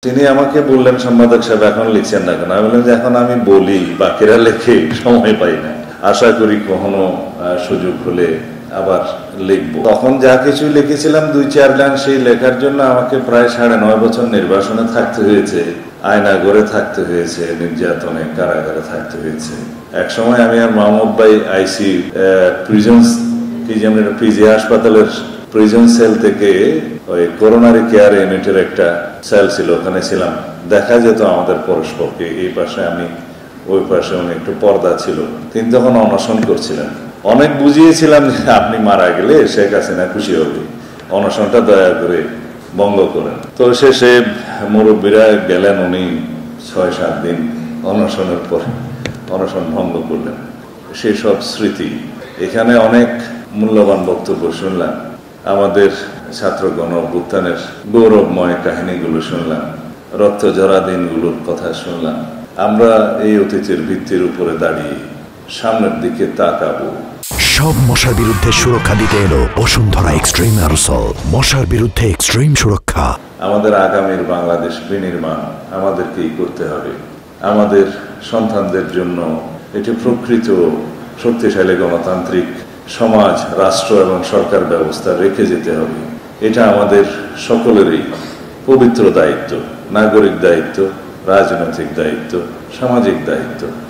তিনি আমাকে বললেন, সম্পাদক সাহেব এখন লিখছেন না কেন? আমি বললাম যে এখন আমি বলি, বাকিরা লেখে, সময় পাই না। আশা করি কখনো সুযোগ হলে আবার লিখব। তখন যা কিছু লিখেছিলাম ২-৪ লাইন, সেই লেখার জন্য আমাকে প্রায় ৯.৫ বছর নির্বাসনে থাকতে হয়েছে, আয়নাঘরে থাকতে হয়েছে, নির্যাতনে কারাগারে থাকতে হয়েছে। এক সময় আমি আর মাহমুদ ভাই আইসি প্রিজনস কি যেন পিজি হাসপাতালের প্রিজন সেল থেকে ওই করোনারি কেয়ার ইউনিটের একটা সেল ছিল, ওখানে ছিলাম। দেখা যেত আমাদের পরস্পরকে, এই পাশে আমি, ওই পাশে উনি, একটু পর্দা ছিল। তিনি তখন অনশন করছিলেন। অনেক বুঝিয়েছিলাম যে আপনি মারা গেলে শেখ হাসিনা খুশি হবে, অনশনটা দয়া করে ভঙ্গ করেন। তো শেষে মুরব্বীরা গেলেন, উনি ৬-৭ দিন অনশনের পর অনশন ভঙ্গ করলেন। সেসব স্মৃতি, এখানে অনেক মূল্যবান বক্তব্য শুনলাম, আমাদের ছাত্র গণ অভ্যুত্থানের গৌরবময় কাহিনীগুলো শুনলাম, রক্ত ঝরা দিনগুলোর কথা শুনলাম। আমরা এই অতীতের ভিত্তির উপরে দাঁড়িয়ে সামনের দিকে তাকাবো। সব মশার বিরুদ্ধে সুরক্ষা দিতে এলো বসুন্ধরা এক্সট্রিম অ্যারোসল। মশার বিরুদ্ধে এক্সট্রিম সুরক্ষা। আমাদের আগামীর বাংলাদেশ বিনির্মাণ আমাদেরকেই করতে হবে। আমাদের সন্তানদের জন্য এটি প্রকৃত শক্তিশালী গণতান্ত্রিক সমাজ, রাষ্ট্র এবং সরকার ব্যবস্থা রেখে যেতে হবে। এটা আমাদের সকলেরই পবিত্র দায়িত্ব, নাগরিক দায়িত্ব, রাজনৈতিক দায়িত্ব, সামাজিক দায়িত্ব।